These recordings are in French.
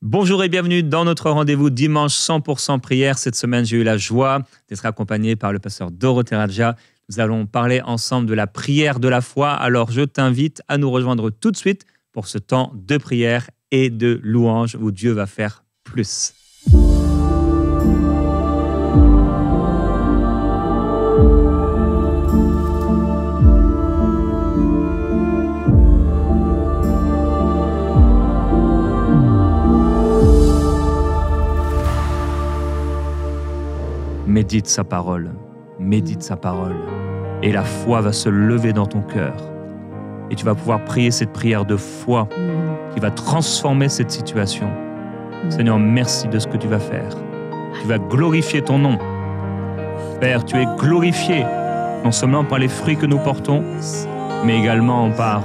Bonjour et bienvenue dans notre rendez-vous dimanche 100% prière. Cette semaine, j'ai eu la joie d'être accompagné par le pasteur Dorothée Radja. Nous allons parler ensemble de la prière de la foi. Alors, je t'invite à nous rejoindre tout de suite pour ce temps de prière et de louange où Dieu va faire plus. Médite sa parole, et la foi va se lever dans ton cœur. Et tu vas pouvoir prier cette prière de foi qui va transformer cette situation. Seigneur, merci de ce que tu vas faire. Tu vas glorifier ton nom. Père, tu es glorifié, non seulement par les fruits que nous portons, mais également par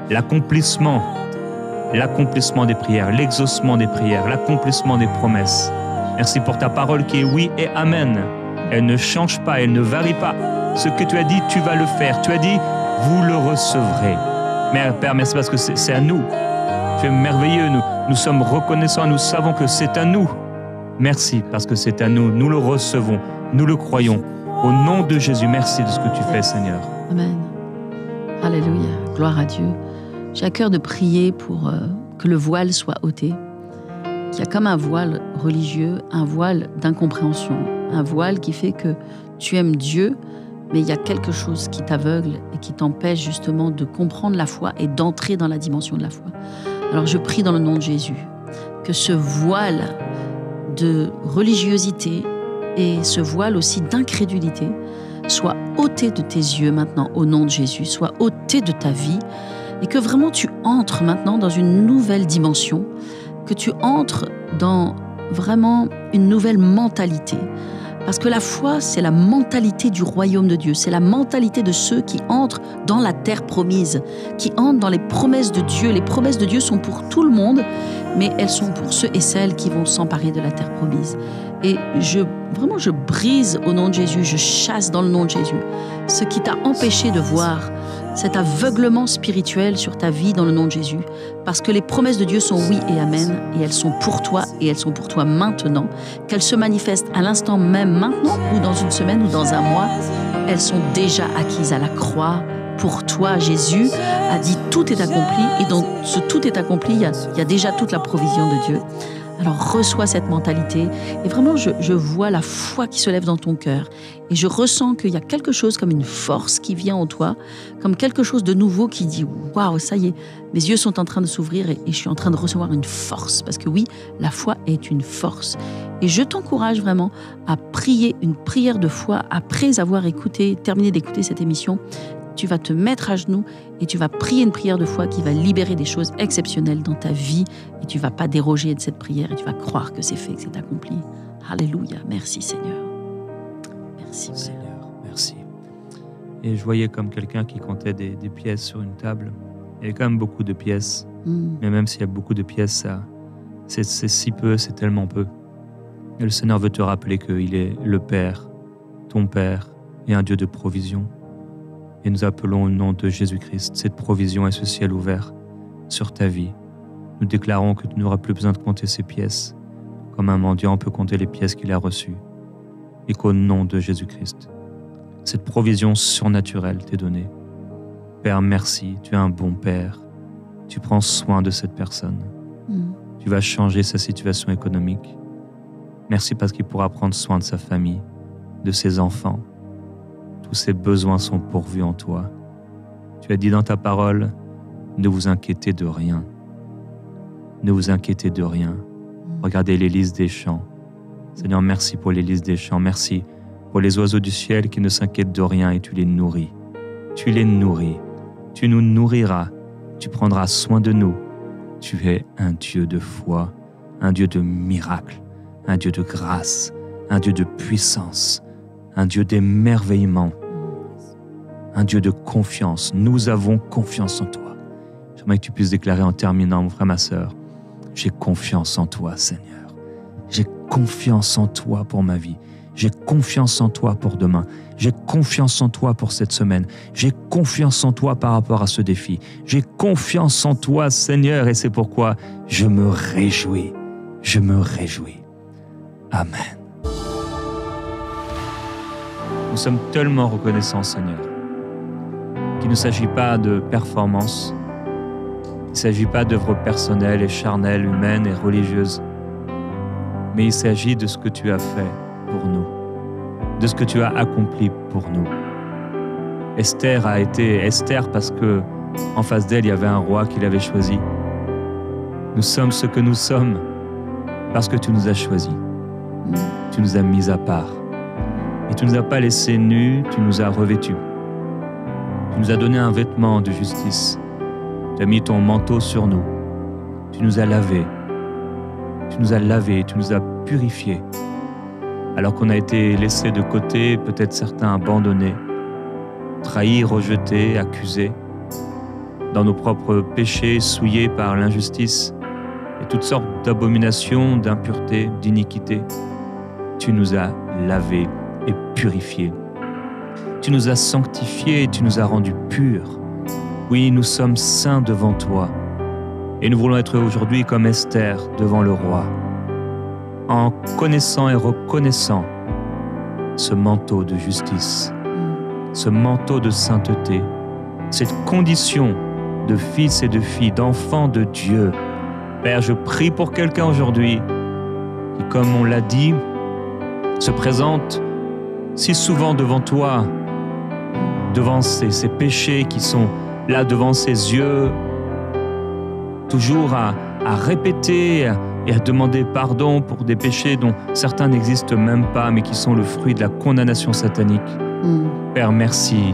l'accomplissement des prières, l'exaucement des prières, l'accomplissement des promesses. Merci pour ta parole qui est oui et amen. Elle ne change pas, elle ne varie pas. Ce que tu as dit, tu vas le faire. Tu as dit, vous le recevrez. Père, merci parce que c'est à nous. Tu es merveilleux, nous sommes reconnaissants, nous savons que c'est à nous. Merci parce que c'est à nous, nous le recevons, nous le croyons. Au nom de Jésus, merci de ce que tu fais, Seigneur. Amen. Alléluia, gloire à Dieu. J'ai à cœur de prier pour que le voile soit ôté. Il y a comme un voile religieux, un voile d'incompréhension, un voile qui fait que tu aimes Dieu, mais il y a quelque chose qui t'aveugle et qui t'empêche justement de comprendre la foi et d'entrer dans la dimension de la foi. Alors je prie dans le nom de Jésus que ce voile de religiosité et ce voile aussi d'incrédulité soit ôté de tes yeux maintenant au nom de Jésus, soit ôté de ta vie et que vraiment tu entres maintenant dans une nouvelle dimension, que tu entres dans vraiment une nouvelle mentalité. Parce que la foi, c'est la mentalité du royaume de Dieu. C'est la mentalité de ceux qui entrent dans la terre promise, qui entrent dans les promesses de Dieu. Les promesses de Dieu sont pour tout le monde, mais elles sont pour ceux et celles qui vont s'emparer de la terre promise. Et je brise au nom de Jésus, je chasse dans le nom de Jésus ce qui t'a empêché de voir cet aveuglement spirituel sur ta vie dans le nom de Jésus, parce que les promesses de Dieu sont oui et amen, et elles sont pour toi, et elles sont pour toi maintenant, qu'elles se manifestent à l'instant même maintenant, ou dans une semaine, ou dans un mois, elles sont déjà acquises à la croix. Pour toi, Jésus a dit tout est accompli, et dans ce tout est accompli, il y a déjà toute la provision de Dieu. Alors reçois cette mentalité et vraiment je vois la foi qui se lève dans ton cœur et je ressens qu'il y a quelque chose comme une force qui vient en toi, comme quelque chose de nouveau qui dit waouh, ça y est, mes yeux sont en train de s'ouvrir et je suis en train de recevoir une force parce que oui, la foi est une force. Et je t'encourage vraiment à prier une prière de foi après avoir terminé d'écouter cette émission. Tu vas te mettre à genoux et tu vas prier une prière de foi qui va libérer des choses exceptionnelles dans ta vie et tu ne vas pas déroger de cette prière et tu vas croire que c'est fait, que c'est accompli. Alléluia. Merci Seigneur. Merci Seigneur, merci. Et je voyais comme quelqu'un qui comptait des pièces sur une table. Il y avait quand même beaucoup de pièces, mais même s'il y a beaucoup de pièces, c'est si peu, c'est tellement peu. Et le Seigneur veut te rappeler qu'il est le Père, ton Père, et un Dieu de provision. Et nous appelons au nom de Jésus-Christ cette provision et ce ciel ouvert sur ta vie. Nous déclarons que tu n'auras plus besoin de compter ces pièces. Comme un mendiant peut compter les pièces qu'il a reçues. Et qu'au nom de Jésus-Christ, cette provision surnaturelle t'est donnée. Père, merci, tu es un bon Père. Tu prends soin de cette personne. Tu vas changer sa situation économique. Merci parce qu'il pourra prendre soin de sa famille, de ses enfants. Tous ses besoins sont pourvus en toi. Tu as dit dans ta parole, ne vous inquiétez de rien. Ne vous inquiétez de rien. Regardez les lys des champs. Seigneur, merci pour les lys des champs. Merci pour les oiseaux du ciel qui ne s'inquiètent de rien et tu les nourris. Tu les nourris. Tu nous nourriras. Tu prendras soin de nous. Tu es un Dieu de foi, un Dieu de miracles, un Dieu de grâce, un Dieu de puissance, un Dieu d'émerveillement, un Dieu de confiance. Nous avons confiance en toi. J'aimerais que tu puisses déclarer en terminant, mon frère, ma sœur, j'ai confiance en toi, Seigneur. J'ai confiance en toi pour ma vie. J'ai confiance en toi pour demain. J'ai confiance en toi pour cette semaine. J'ai confiance en toi par rapport à ce défi. J'ai confiance en toi, Seigneur, et c'est pourquoi je me réjouis. Je me réjouis. Amen. Nous sommes tellement reconnaissants, Seigneur, qu'il ne s'agit pas de performance, il ne s'agit pas d'œuvres personnelles et charnelles, humaines et religieuses, mais il s'agit de ce que tu as fait pour nous, de ce que tu as accompli pour nous. Esther a été Esther parce que en face d'elle, il y avait un roi qui l'avait choisi. Nous sommes ce que nous sommes parce que tu nous as choisis. Tu nous as mis à part. Et tu ne nous as pas laissés nus, tu nous as revêtus. Tu nous as donné un vêtement de justice. Tu as mis ton manteau sur nous. Tu nous as lavés. Tu nous as lavés, tu nous as purifiés. Alors qu'on a été laissés de côté, peut-être certains abandonnés, trahis, rejetés, accusés, dans nos propres péchés, souillés par l'injustice et toutes sortes d'abominations, d'impuretés, d'iniquités. Tu nous as lavés et purifiés. Tu nous as sanctifiés et tu nous as rendus purs. Oui, nous sommes saints devant toi. Et nous voulons être aujourd'hui comme Esther devant le roi, en connaissant et reconnaissant ce manteau de justice, ce manteau de sainteté, cette condition de fils et de filles, d'enfants de Dieu. Père, je prie pour quelqu'un aujourd'hui qui, comme on l'a dit, se présente si souvent devant toi, devant ses péchés qui sont là devant ses yeux, toujours à répéter et à demander pardon pour des péchés dont certains n'existent même pas, mais qui sont le fruit de la condamnation satanique. Père, merci.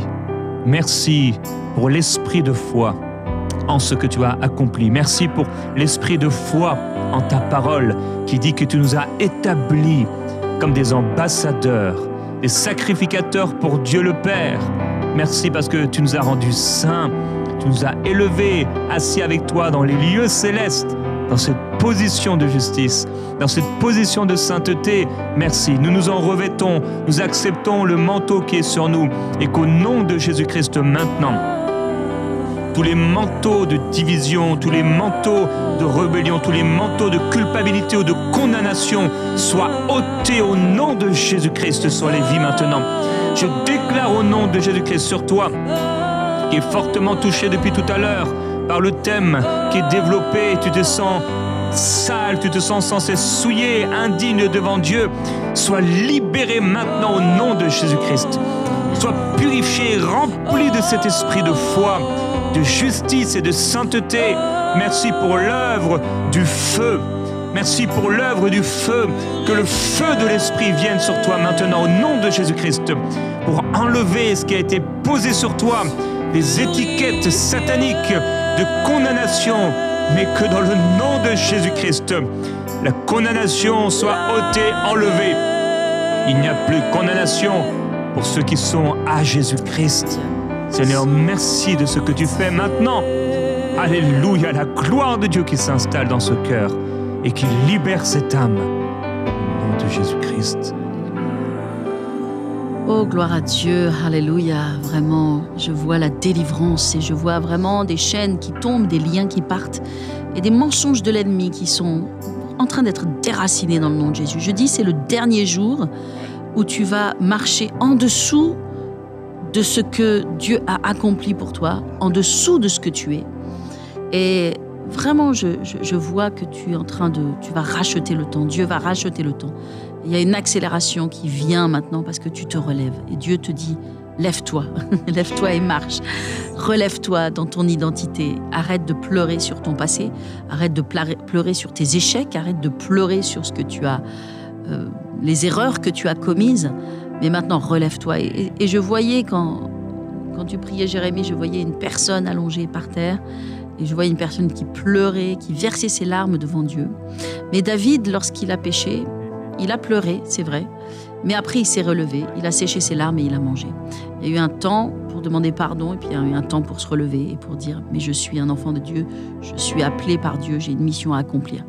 Merci pour l'esprit de foi en ce que tu as accompli. Merci pour l'esprit de foi en ta parole qui dit que tu nous as établis comme des ambassadeurs, des sacrificateurs pour Dieu le Père. Merci parce que tu nous as rendus saints, tu nous as élevés, assis avec toi dans les lieux célestes, dans cette position de justice, dans cette position de sainteté. Merci, nous nous en revêtons, nous acceptons le manteau qui est sur nous et qu'au nom de Jésus-Christ maintenant, tous les manteaux de division, tous les manteaux de rébellion, tous les manteaux de culpabilité ou de condamnation soient ôtés au nom de Jésus-Christ sur les vies maintenant. Je déclare au nom de Jésus-Christ sur toi, qui est fortement touché depuis tout à l'heure par le thème qui est développé, tu te sens sale, tu te sens sans cesse souillé, indigne devant Dieu, sois libéré maintenant au nom de Jésus-Christ. Sois purifié, rempli de cet esprit de foi, de justice et de sainteté. Merci pour l'œuvre du feu. Merci pour l'œuvre du feu. Que le feu de l'Esprit vienne sur toi maintenant au nom de Jésus-Christ pour enlever ce qui a été posé sur toi, les étiquettes sataniques de condamnation, mais que dans le nom de Jésus-Christ, la condamnation soit ôtée, enlevée. Il n'y a plus de condamnation pour ceux qui sont à Jésus-Christ. Seigneur, merci de ce que tu fais maintenant. Alléluia, la gloire de Dieu qui s'installe dans ce cœur et qui libère cette âme. Au nom de Jésus-Christ. Oh, gloire à Dieu, alléluia. Vraiment, je vois la délivrance et je vois vraiment des chaînes qui tombent, des liens qui partent et des mensonges de l'ennemi qui sont en train d'être déracinés dans le nom de Jésus. Je dis, c'est le dernier jour où tu vas marcher en dessous de ce que Dieu a accompli pour toi, en dessous de ce que tu es. Et vraiment, je vois que tu vas racheter le temps. Dieu va racheter le temps. Il y a une accélération qui vient maintenant parce que tu te relèves. Et Dieu te dit, lève-toi, lève-toi et marche. Relève-toi dans ton identité. Arrête de pleurer sur ton passé. Arrête de pleurer sur tes échecs. Arrête de pleurer sur ce que tu as, les erreurs que tu as commises. Mais maintenant, relève-toi. Et je voyais, quand tu priais, Jérémie, je voyais une personne allongée par terre. Et je voyais une personne qui pleurait, qui versait ses larmes devant Dieu. Mais David, lorsqu'il a péché, il a pleuré, c'est vrai. Mais après, il s'est relevé, il a séché ses larmes et il a mangé. Il y a eu un temps pour demander pardon et puis il y a eu un temps pour se relever et pour dire « mais je suis un enfant de Dieu, je suis appelé par Dieu, j'ai une mission à accomplir ».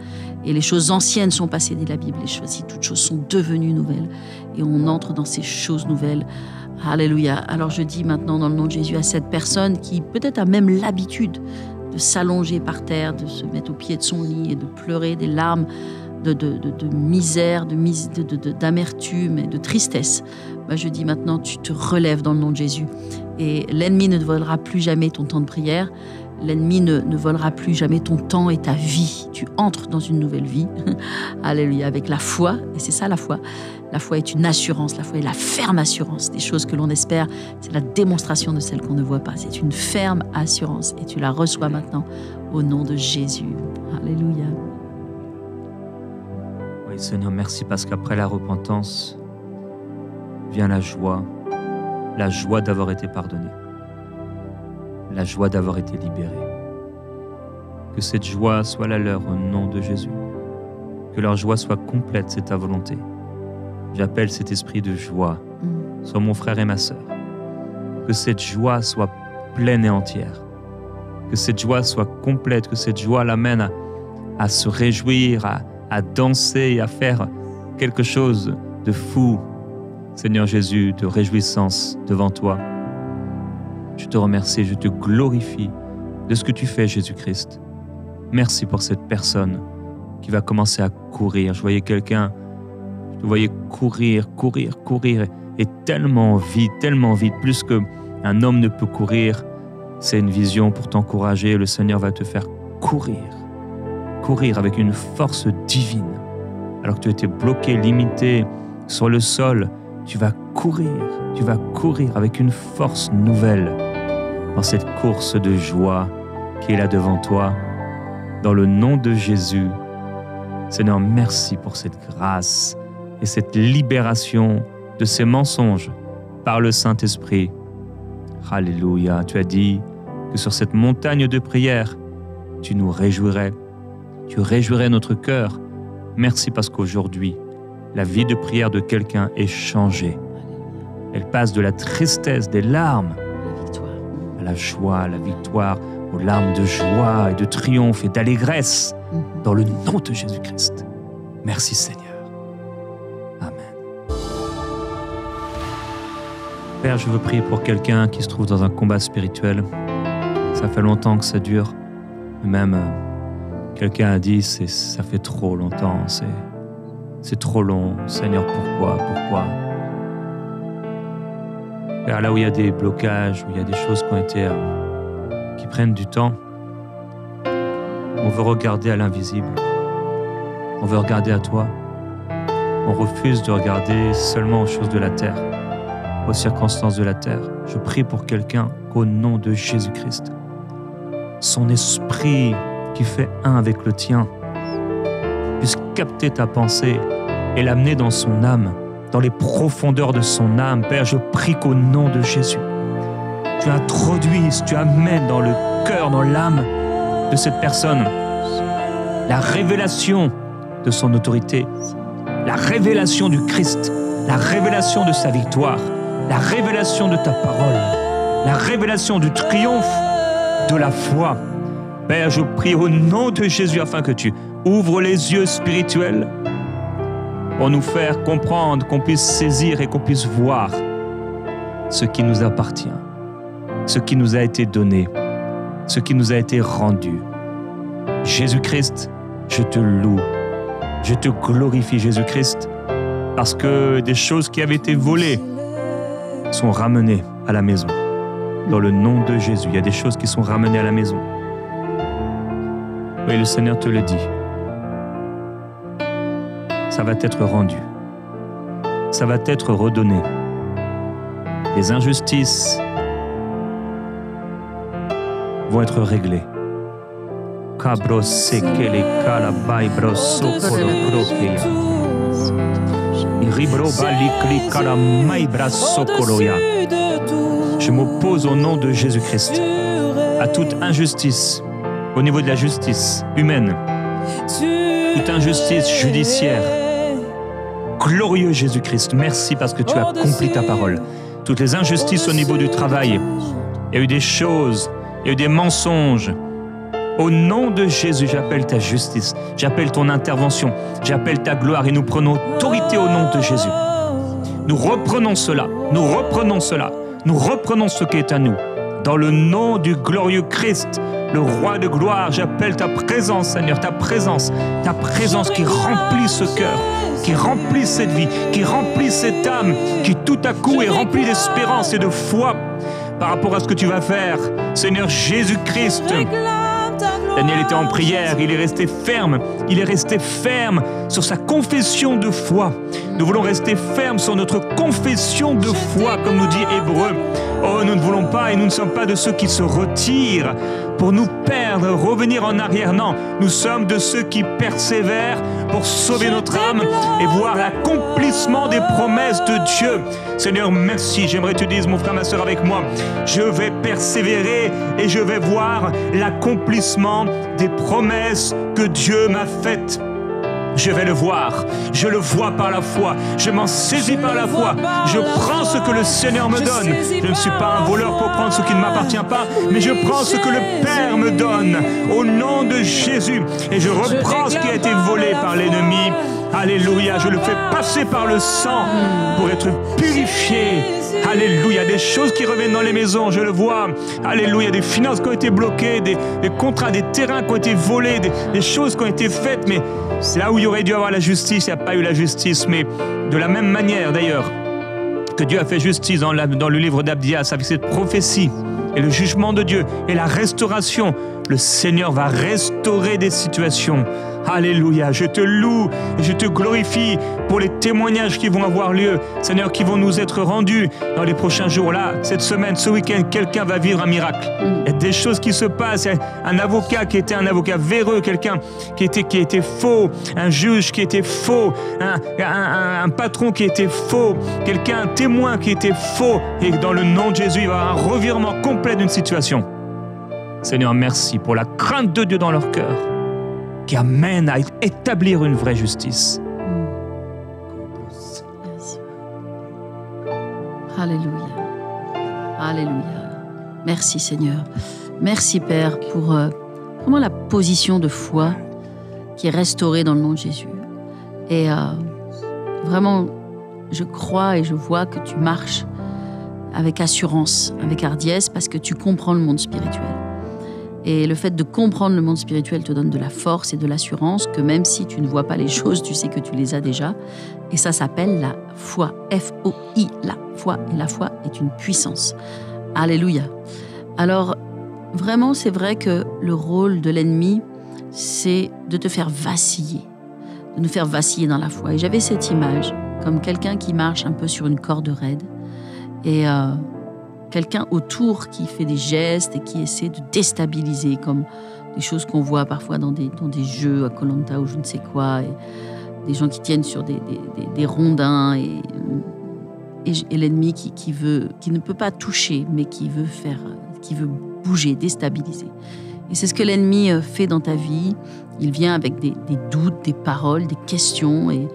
Et les choses anciennes sont passées, dit la Bible, si toutes choses sont devenues nouvelles et on entre dans ces choses nouvelles. Alléluia. Alors je dis maintenant dans le nom de Jésus à cette personne qui peut-être a même l'habitude de s'allonger par terre, de se mettre au pied de son lit et de pleurer des larmes de misère, d'amertume et de tristesse. Je dis maintenant, tu te relèves dans le nom de Jésus. Et l'ennemi ne volera plus jamais ton temps de prière. L'ennemi ne volera plus jamais ton temps et ta vie. Tu entres dans une nouvelle vie. Alléluia, avec la foi. Et c'est ça la foi. La foi est une assurance. La foi est la ferme assurance des choses que l'on espère. C'est la démonstration de celles qu'on ne voit pas. C'est une ferme assurance. Et tu la reçois maintenant au nom de Jésus. Alléluia. Oui, Seigneur, merci parce qu'après la repentance vient la joie d'avoir été pardonné, la joie d'avoir été libéré. Que cette joie soit la leur au nom de Jésus, que leur joie soit complète, c'est ta volonté. J'appelle cet esprit de joie sur mon frère et ma sœur, que cette joie soit pleine et entière, que cette joie soit complète, que cette joie l'amène à se réjouir, à danser et à faire quelque chose de fou, Seigneur Jésus, de réjouissance devant toi. Je te remercie, je te glorifie de ce que tu fais, Jésus-Christ. Merci pour cette personne qui va commencer à courir. Je voyais quelqu'un, je te voyais courir, et tellement vite, plus qu'un homme ne peut courir. C'est une vision pour t'encourager. Le Seigneur va te faire courir avec une force divine. Alors que tu étais bloqué, limité sur le sol, tu vas courir avec une force nouvelle dans cette course de joie qui est là devant toi. Dans le nom de Jésus, Seigneur, merci pour cette grâce et cette libération de ces mensonges par le Saint-Esprit. Alléluia, tu as dit que sur cette montagne de prière, tu nous réjouirais. Tu réjouirais notre cœur. Merci parce qu'aujourd'hui, la vie de prière de quelqu'un est changée. Elle passe de la tristesse, des larmes, à la joie, à la victoire, aux larmes de joie et de triomphe et d'allégresse, dans le nom de Jésus-Christ. Merci Seigneur. Amen. Père, je veux prier pour quelqu'un qui se trouve dans un combat spirituel. Ça fait longtemps que ça dure. Même quelqu'un a dit, ça fait trop longtemps, c'est trop long. Seigneur, pourquoi? Père, là où il y a des blocages, où il y a des choses qui prennent du temps, on veut regarder à l'invisible. On veut regarder à toi. On refuse de regarder seulement aux choses de la terre, aux circonstances de la terre. Je prie pour quelqu'un qu'au nom de Jésus-Christ, son esprit qui fait un avec le tien puisse capter ta pensée et l'amener dans son âme, dans les profondeurs de son âme. Père, je prie qu'au nom de Jésus, tu introduises, tu amènes dans le cœur, dans l'âme de cette personne la révélation de son autorité, la révélation du Christ, la révélation de sa victoire, la révélation de ta parole, la révélation du triomphe de la foi. Père, je prie au nom de Jésus afin que tu ouvres les yeux spirituels pour nous faire comprendre, qu'on puisse saisir et qu'on puisse voir ce qui nous appartient, ce qui nous a été donné, ce qui nous a été rendu. Jésus-Christ, je te loue, je te glorifie, Jésus-Christ, parce que des choses qui avaient été volées sont ramenées à la maison. Dans le nom de Jésus, il y a des choses qui sont ramenées à la maison. Oui, le Seigneur te le dit. Ça va être rendu. Ça va être redonné. Les injustices vont être réglées. Je m'oppose au nom de Jésus-Christ à toute injustice au niveau de la justice humaine, toute injustice judiciaire. Glorieux Jésus-Christ, merci parce que tu as accompli ta parole. toutes les injustices au niveau du travail. Il y a eu des choses, il y a eu des mensonges. Au nom de Jésus, j'appelle ta justice, j'appelle ton intervention, j'appelle ta gloire et nous prenons autorité au nom de Jésus. Nous reprenons cela, nous reprenons cela, nous reprenons ce qui est à nous. Dans le nom du glorieux Christ, le roi de gloire, j'appelle ta présence, Seigneur, ta présence qui remplit ce cœur, qui remplit cette vie, qui remplit cette âme, qui tout à coup est remplie d'espérance et de foi par rapport à ce que tu vas faire. Seigneur Jésus-Christ, Daniel était en prière, il est resté ferme sur sa confession de foi. Nous voulons rester fermes sur notre confession de foi, comme nous dit Hébreu. Oh, nous ne voulons pas et nous ne sommes pas de ceux qui se retirent pour nous perdre, revenir en arrière. Non, nous sommes de ceux qui persévèrent pour sauver notre âme et voir l'accomplissement des promesses de Dieu. Seigneur, merci. J'aimerais que tu dises, mon frère, ma soeur, avec moi, je vais persévérer et je vais voir l'accomplissement des promesses que Dieu m'a faites. Je vais le voir, je le vois par la foi, je m'en saisis par la foi, je prends ce que le Seigneur me donne. Je ne suis pas un voleur pour prendre ce qui ne m'appartient pas, mais je prends ce que le Père me donne au nom de Jésus et je reprends ce qui a été volé par l'ennemi. Alléluia, je le fais passer par le sang pour être purifié. Alléluia, des choses qui reviennent dans les maisons, je le vois. Alléluia, des finances qui ont été bloquées, des contrats, des terrains qui ont été volés, des choses qui ont été faites, mais c'est là où il y aurait dû avoir la justice, il n'y a pas eu la justice. Mais de la même manière d'ailleurs que Dieu a fait justice dans le livre d'Abdias avec cette prophétie et le jugement de Dieu et la restauration, le Seigneur va restaurer des situations. Alléluia, je te loue et je te glorifie pour les témoignages qui vont avoir lieu, Seigneur, qui vont nous être rendus dans les prochains jours. Là, cette semaine, ce week-end, quelqu'un va vivre un miracle. Il y a des choses qui se passent. Il y a un avocat qui était un avocat véreux, quelqu'un qui était faux, un juge qui était faux, un patron qui était faux, quelqu'un, un témoin qui était faux. Et dans le nom de Jésus, il va y avoir un revirement complet d'une situation. Seigneur, merci pour la crainte de Dieu dans leur cœur, qui amène à établir une vraie justice. Alléluia. Alléluia. Merci Seigneur. Merci Père pour vraiment la position de foi qui est restaurée dans le nom de Jésus. Et vraiment, je crois et je vois que tu marches avec assurance, avec hardiesse, parce que tu comprends le monde spirituel. Et le fait de comprendre le monde spirituel te donne de la force et de l'assurance que même si tu ne vois pas les choses, tu sais que tu les as déjà. Et ça s'appelle la foi. F-O-I, la foi. Et la foi est une puissance. Alléluia. Alors, vraiment, c'est vrai que le rôle de l'ennemi, c'est de te faire vaciller. De nous faire vaciller dans la foi. Et j'avais cette image, comme quelqu'un qui marche un peu sur une corde raide. Et quelqu'un autour qui fait des gestes et qui essaie de déstabiliser, comme des choses qu'on voit parfois dans des jeux à Koh Lanta ou je ne sais quoi, et des gens qui tiennent sur des rondins et l'ennemi qui ne peut pas toucher, mais qui veut bouger, déstabiliser. Et c'est ce que l'ennemi fait dans ta vie. Il vient avec des doutes, des paroles, des questions, et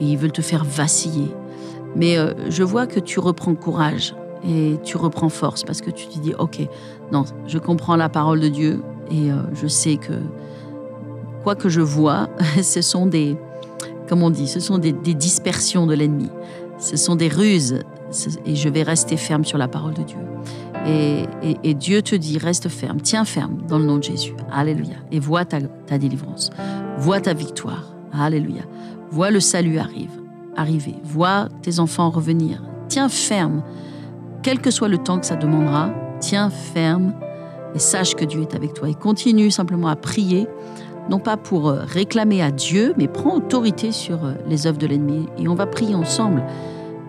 il veut te faire vaciller. Mais je vois que tu reprends courage et tu reprends force parce que tu te dis, ok, non, je comprends la parole de Dieu et je sais que quoi que je vois, ce sont des dispersions de l'ennemi. Ce sont des ruses et je vais rester ferme sur la parole de Dieu. Et Dieu te dit, reste ferme, tiens ferme dans le nom de Jésus. Alléluia. Et vois ta délivrance, vois ta victoire. Alléluia. Vois le salut arriver, vois tes enfants revenir. Tiens ferme, quel que soit le temps que ça demandera, tiens ferme et sache que Dieu est avec toi. Et continue simplement à prier, non pas pour réclamer à Dieu, mais prends autorité sur les œuvres de l'ennemi. Et on va prier ensemble,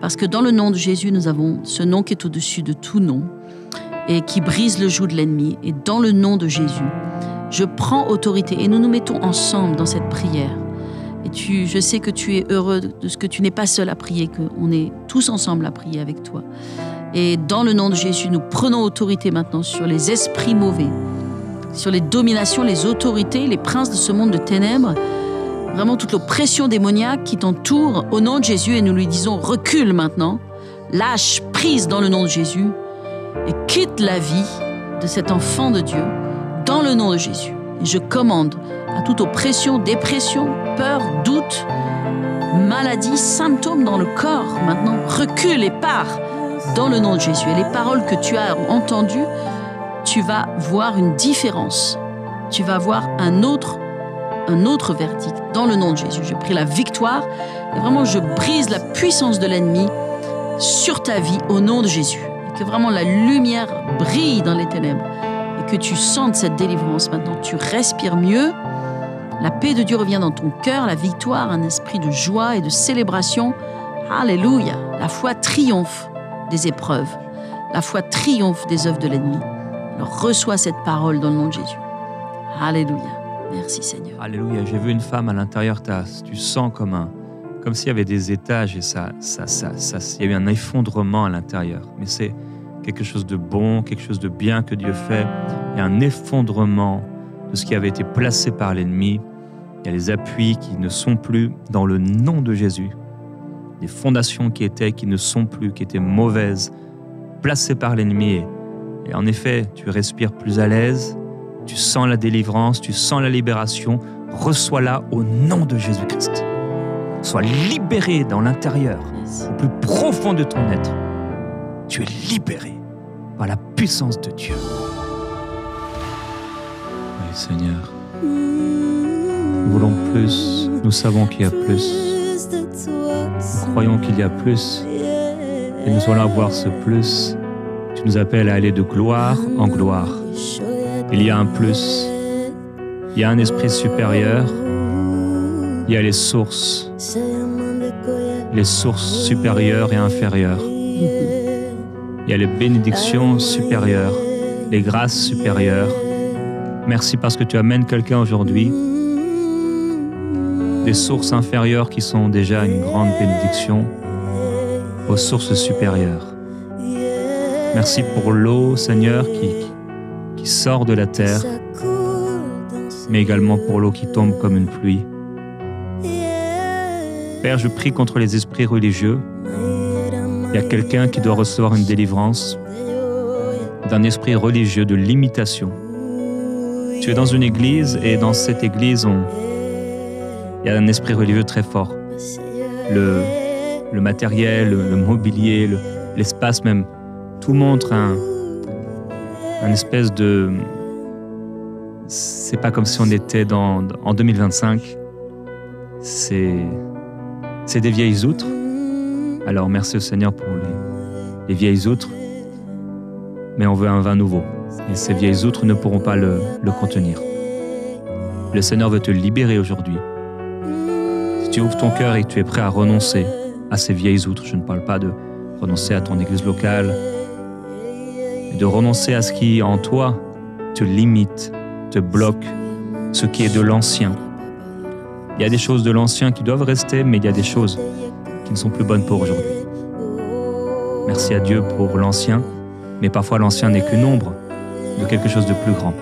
parce que dans le nom de Jésus, nous avons ce nom qui est au-dessus de tout nom et qui brise le joug de l'ennemi. Et dans le nom de Jésus, je prends autorité et nous nous mettons ensemble dans cette prière. Et je sais que tu es heureux de ce que tu n'es pas seul à prier, qu'on est tous ensemble à prier avec toi. Et dans le nom de Jésus, nous prenons autorité maintenant sur les esprits mauvais, sur les dominations, les autorités, les princes de ce monde de ténèbres, vraiment toute l'oppression démoniaque qui t'entoure au nom de Jésus, et nous lui disons, recule maintenant, lâche prise dans le nom de Jésus et quitte la vie de cet enfant de Dieu dans le nom de Jésus. Et je commande à toute oppression, dépression, peur, doute, maladie, symptômes dans le corps, maintenant recule et part dans le nom de Jésus. Et les paroles que tu as entendues, tu vas voir une différence. Tu vas voir un autre verdict dans le nom de Jésus. Je prie la victoire et vraiment je brise la puissance de l'ennemi sur ta vie au nom de Jésus. Et que vraiment la lumière brille dans les ténèbres et que tu sentes cette délivrance. Maintenant, tu respires mieux. La paix de Dieu revient dans ton cœur, la victoire, un esprit de joie et de célébration. Alléluia. La foi triomphe des épreuves. La foi triomphe des œuvres de l'ennemi. Alors reçois cette parole dans le nom de Jésus. Alléluia. Merci Seigneur. Alléluia. J'ai vu une femme à l'intérieur, tu sens comme s'il y avait des étages et il y a eu un effondrement à l'intérieur. Mais c'est quelque chose de bon, quelque chose de bien que Dieu fait. Il y a un effondrement de ce qui avait été placé par l'ennemi. Il y a les appuis qui ne sont plus dans le nom de Jésus. Des fondations qui ne sont plus, qui étaient mauvaises, placées par l'ennemi. Et en effet, tu respires plus à l'aise, tu sens la délivrance, tu sens la libération. Reçois-la au nom de Jésus-Christ. Sois libéré dans l'intérieur, au plus profond de ton être. Tu es libéré par la puissance de Dieu. Oui, Seigneur. Nous voulons plus, nous savons qu'il y a plus. Nous croyons qu'il y a plus. Et nous allons avoir ce plus. Tu nous appelles à aller de gloire en gloire. Il y a un plus. Il y a un esprit supérieur. Il y a les sources supérieures et inférieures. Il y a les bénédictions supérieures, les grâces supérieures. Merci parce que tu amènes quelqu'un aujourd'hui des sources inférieures qui sont déjà une grande bénédiction aux sources supérieures. Merci pour l'eau, Seigneur, qui sort de la terre, mais également pour l'eau qui tombe comme une pluie. Père, je prie contre les esprits religieux. Il y a quelqu'un qui doit recevoir une délivrance d'un esprit religieux de limitation. Tu es dans une église et dans cette église, il y a un esprit religieux très fort. Le matériel, le mobilier, l'espace même, tout montre un espèce de... C'est pas comme si on était en 2025. C'est des vieilles outres. Alors merci au Seigneur pour les vieilles outres. Mais on veut un vin nouveau. Et ces vieilles outres ne pourront pas le contenir. Le Seigneur veut te libérer aujourd'hui. Si tu ouvres ton cœur et que tu es prêt à renoncer à ces vieilles outres, je ne parle pas de renoncer à ton église locale, mais de renoncer à ce qui en toi te limite, te bloque, ce qui est de l'ancien. Il y a des choses de l'ancien qui doivent rester, mais il y a des choses qui ne sont plus bonnes pour aujourd'hui. Merci à Dieu pour l'ancien, mais parfois l'ancien n'est qu'une ombre de quelque chose de plus grand.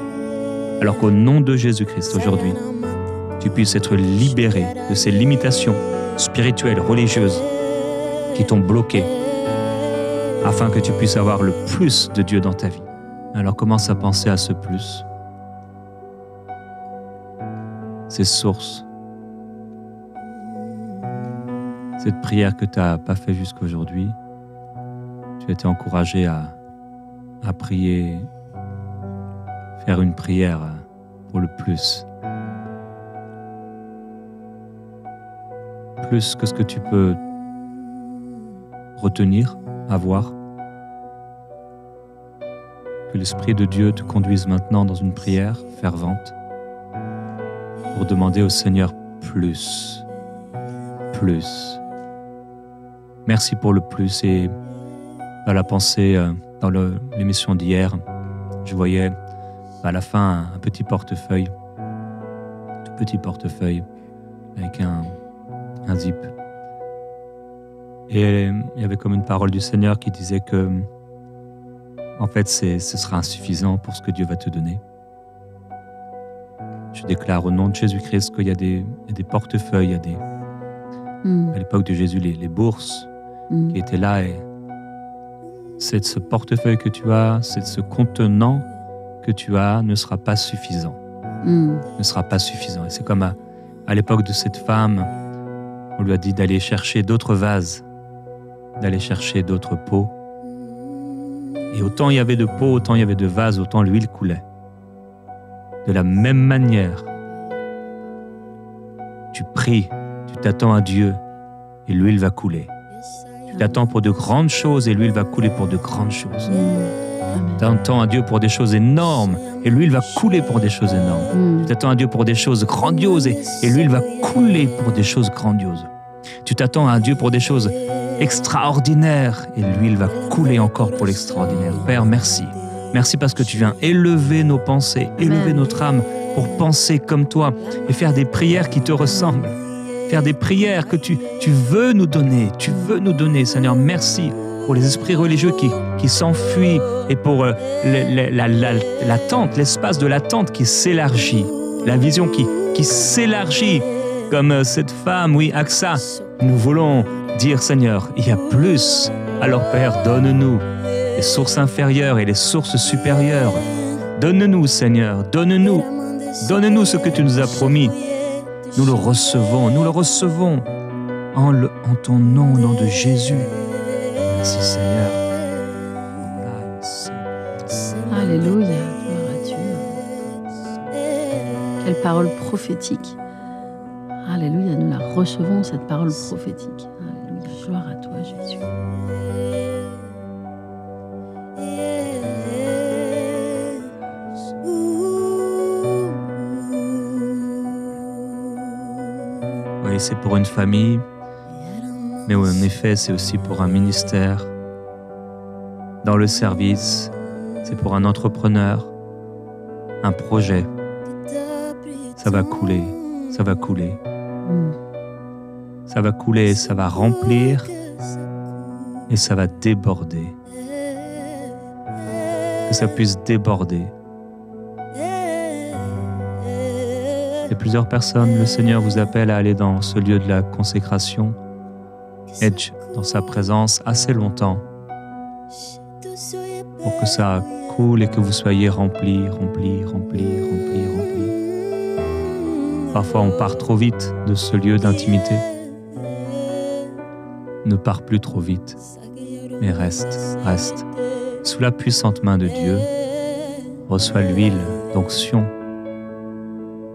Alors qu'au nom de Jésus-Christ aujourd'hui, tu puisses être libéré de ces limitations spirituelles, religieuses qui t'ont bloqué, afin que tu puisses avoir le plus de Dieu dans ta vie. Alors commence à penser à ce plus, ces sources, cette prière que tu n'as pas fait jusqu'à aujourd'hui. Tu as été encouragé à prier, faire une prière pour le plus. Plus que ce que tu peux retenir, avoir. Que l'Esprit de Dieu te conduise maintenant dans une prière fervente pour demander au Seigneur plus. Merci pour le plus. Et dans la pensée, dans l'émission d'hier, je voyais à la fin un petit portefeuille, tout petit portefeuille avec un zip. Et il y avait comme une parole du Seigneur qui disait que en fait ce sera insuffisant pour ce que Dieu va te donner. Je déclare au nom de Jésus-Christ qu'il y a des portefeuilles, il y a à l'époque de Jésus les bourses qui étaient là et c'est de ce portefeuille que tu as, c'est de ce contenant que tu as, ne sera pas suffisant. Ne sera pas suffisant. Et c'est comme à l'époque de cette femme, on lui a dit d'aller chercher d'autres vases, d'aller chercher d'autres pots. Et autant il y avait de pots, autant il y avait de vases, autant l'huile coulait. De la même manière, tu pries, tu t'attends à Dieu et l'huile va couler. Tu t'attends pour de grandes choses et l'huile va couler pour de grandes choses. Tu t'attends à Dieu pour des choses énormes et l'huile va couler pour des choses énormes. Tu t'attends à Dieu pour des choses grandioses et l'huile va couler pour des choses grandioses. Tu t'attends à Dieu pour des choses extraordinaires et l'huile va couler encore pour l'extraordinaire. Père, merci. Merci parce que tu viens élever nos pensées, élever notre âme pour penser comme toi et faire des prières qui te ressemblent. Faire des prières que tu veux nous donner. Tu veux nous donner, Seigneur. Merci pour les esprits religieux qui s'enfuient et pour l'attente, l'espace de l'attente qui s'élargit. La vision qui s'élargit comme cette femme, oui, Aksa. Nous voulons dire, Seigneur, il y a plus. Alors, Père, donne-nous les sources inférieures et les sources supérieures. Donne-nous, Seigneur, donne-nous ce que tu nous as promis. Nous le recevons en ton nom, au nom de Jésus. Merci, Seigneur. Alléluia, gloire à Dieu. Quelle parole prophétique. Alléluia, nous la recevons, cette parole prophétique. Alléluia, gloire à toi, Jésus. Oui, c'est pour une famille, mais en effet, c'est aussi pour un ministère. Dans le service, c'est pour un entrepreneur, un projet. Ça va couler, ça va couler. Ça va couler, ça va remplir et ça va déborder. Que ça puisse déborder. Et plusieurs personnes, le Seigneur vous appelle à aller dans ce lieu de la consécration, être dans sa présence assez longtemps pour que ça coule et que vous soyez remplis. Parfois, on part trop vite de ce lieu d'intimité. Ne pars plus trop vite, mais reste. Sous la puissante main de Dieu, reçois l'huile d'onction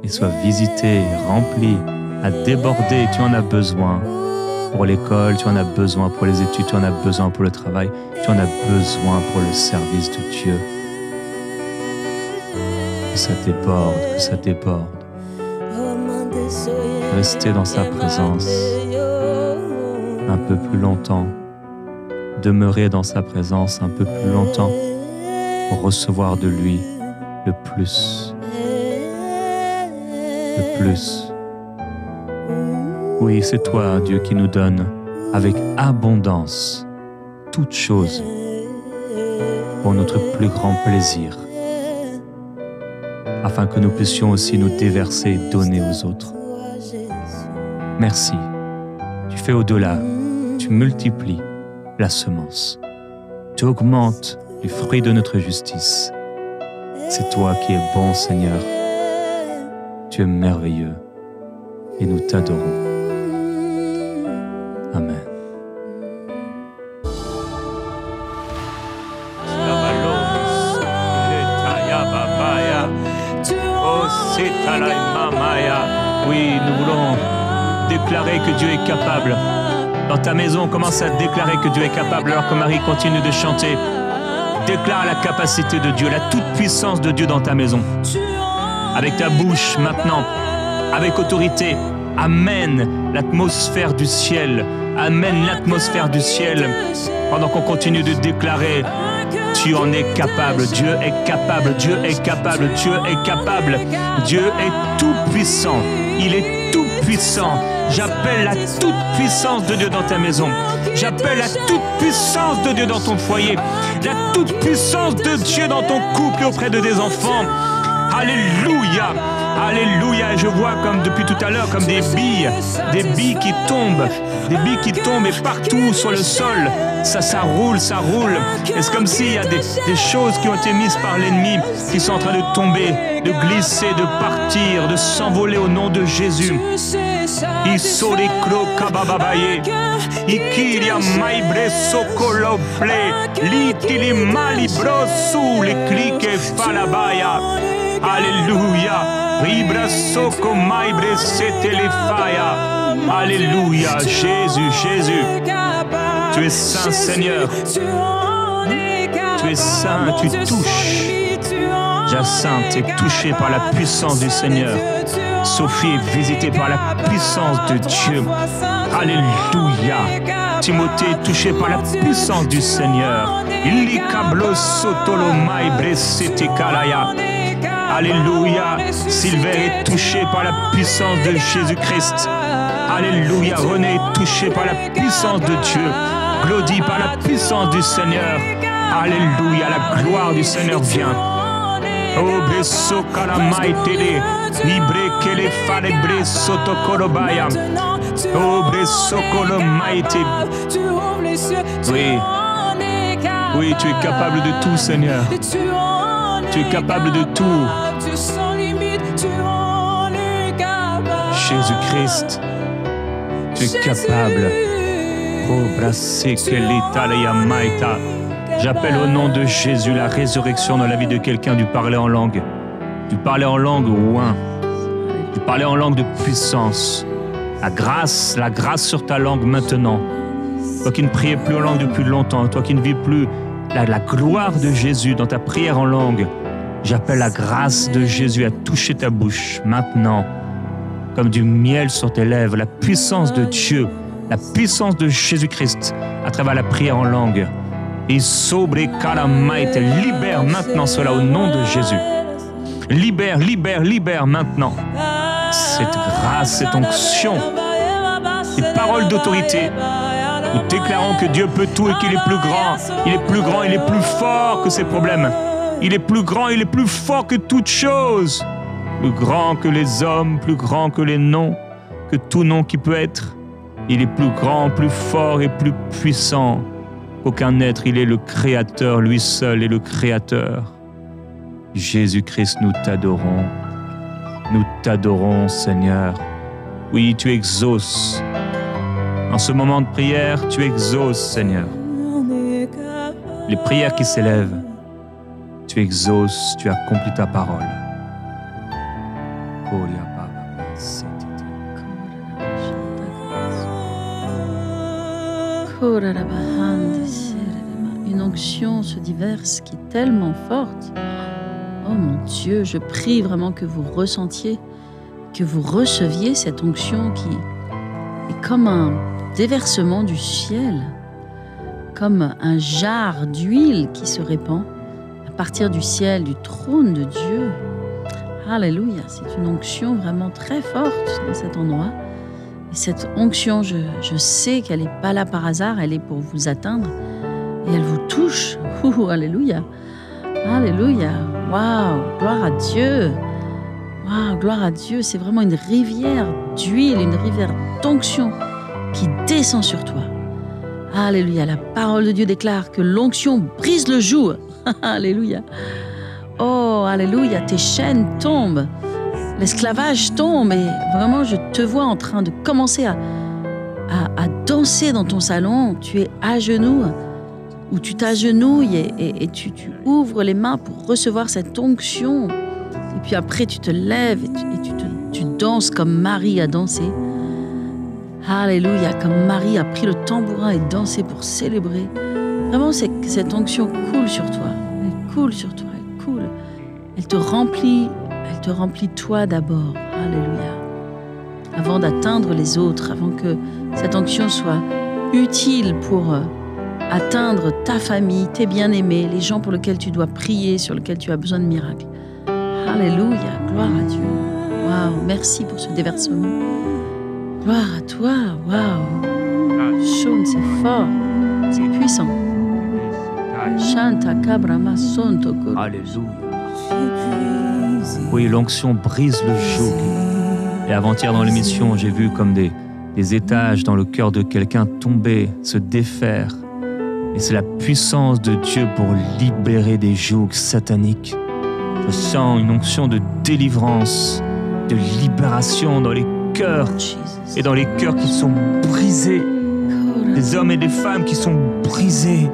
et sois visité, rempli, à déborder. Tu en as besoin pour l'école, tu en as besoin pour les études, tu en as besoin pour le travail, tu en as besoin pour le service de Dieu. Que ça déborde. Restez dans sa présence un peu plus longtemps. Demeurez dans sa présence un peu plus longtemps pour recevoir de lui le plus. Oui, c'est toi, Dieu, qui nous donne avec abondance toutes choses pour notre plus grand plaisir, afin que nous puissions aussi nous déverser et donner aux autres. Merci. Tu fais au-delà. Tu multiplies la semence. Tu augmentes les fruits de notre justice. C'est toi qui es bon, Seigneur. Tu es merveilleux et nous t'adorons. Amen. Oui, nous voulons déclarer que Dieu est capable. Dans ta maison, commence à déclarer que Dieu est capable alors que Marie continue de chanter. Déclare la capacité de Dieu, la toute-puissance de Dieu dans ta maison. Avec ta bouche maintenant, avec autorité, amène l'atmosphère du ciel. Amène l'atmosphère du ciel pendant qu'on continue de déclarer. Tu en es capable, Dieu est capable, Dieu est capable, Dieu est capable. Dieu est tout-puissant, il est tout-puissant. J'appelle la toute-puissance de Dieu dans ta maison. J'appelle la toute-puissance de Dieu dans ton foyer. La toute-puissance de Dieu dans ton couple et auprès de tes enfants. Alléluia. Alléluia. Et je vois comme depuis tout à l'heure, comme des billes qui tombent. Des billes qui tombent et partout sur le sol. Ça roule. Et c'est comme s'il y a des choses qui ont été mises par l'ennemi, qui sont en train de tomber, de glisser, de partir, de s'envoler au nom de Jésus. Isorikro kabababaye, ikiria maibre sokoloble, litili malibro sous les cliques falabaya. Alléluia. Ribra soko maibre setelefaya. Alléluia. Jésus. Tu es saint, Seigneur. Tu es saint, tu touches. Jacinthe est touchée par la puissance du Seigneur. Sophie est visitée par la puissance de Dieu. Alléluia. Timothée est touché par la puissance du Seigneur. Alléluia. Sylvain est touché par la puissance de Jésus-Christ. Alléluia. René est touché par la puissance de Dieu. Glodie par la puissance du Seigneur. Alléluia. La gloire du Seigneur vient. Oh, bresso kalamai tele, libre kele falebre sotokorobaya. Oh, bresso kolomai te. Oui, tu es capable de tout, Seigneur. Tu es capable de tout. Jésus-Christ, tu es capable. Oh, brassé kele talaya maita. J'appelle au nom de Jésus la résurrection dans la vie de quelqu'un du parler en langue. Du parler en langue ouin. Du parler en langue de puissance. La grâce sur ta langue maintenant. Toi qui ne priais plus en langue depuis longtemps, toi qui ne vis plus la gloire de Jésus dans ta prière en langue, j'appelle la grâce de Jésus à toucher ta bouche maintenant, comme du miel sur tes lèvres, la puissance de Dieu, la puissance de Jésus-Christ à travers la prière en langue. Et sobre kalamaite, libère maintenant cela au nom de Jésus. Libère maintenant cette grâce, cette onction, ces paroles d'autorité. Nous déclarons que Dieu peut tout et qu'il est plus grand. Il est plus grand, il est plus fort que ses problèmes. Il est plus grand, il est plus fort que toute chose. Plus grand que les hommes, plus grand que les noms, que tout nom qui peut être. Il est plus grand, plus fort et plus puissant qu'aucun être. Il est le Créateur, lui seul est le Créateur. Jésus-Christ, nous t'adorons. Nous t'adorons, Seigneur. Oui, tu exauces. En ce moment de prière, tu exauces, Seigneur. Les prières qui s'élèvent, tu exauces, tu accomplis ta parole. Une onction se diverse qui est tellement forte. Oh mon Dieu, je prie vraiment que vous ressentiez, que vous receviez cette onction qui est comme un déversement du ciel, comme un jar d'huile qui se répand à partir du ciel, du trône de Dieu. Alléluia, c'est une onction vraiment très forte dans cet endroit. Et cette onction, je sais qu'elle n'est pas là par hasard, elle est pour vous atteindre et elle vous touche. Alléluia, alléluia, waouh, gloire à Dieu. Waouh, gloire à Dieu, c'est vraiment une rivière d'huile, une rivière d'onction qui descend sur toi. Alléluia, la parole de Dieu déclare que l'onction brise le joug. Alléluia. Oh, alléluia, tes chaînes tombent, l'esclavage tombe et vraiment je te vois en train de commencer à danser dans ton salon. Tu es à genoux ou tu t'agenouilles et tu ouvres les mains pour recevoir cette onction. Et puis après, tu te lèves et tu danses comme Marie a dansé. Alléluia, comme Marie a pris le tambourin et dansé pour célébrer. Vraiment, cette onction coule sur toi. Elle coule sur toi, elle coule. Elle te remplit toi d'abord. Alléluia. Avant d'atteindre les autres, avant que cette onction soit utile pour atteindre ta famille, tes bien-aimés, les gens pour lesquels tu dois prier, sur lesquels tu as besoin de miracles. Alléluia, gloire à Dieu. Waouh, merci pour ce déversement. Gloire à toi, waouh. Shaun, c'est fort, c'est puissant. Shanta kabrama sonto koro. Alléluia. Oui, l'onction brise le joug. Et avant-hier dans l'émission, j'ai vu comme des étages dans le cœur de quelqu'un tomber, se défaire. Et c'est la puissance de Dieu pour libérer des jougs sataniques. Je sens une onction de délivrance, de libération dans les cœurs et dans les cœurs qui sont brisés. Des hommes et des femmes qui sont brisés.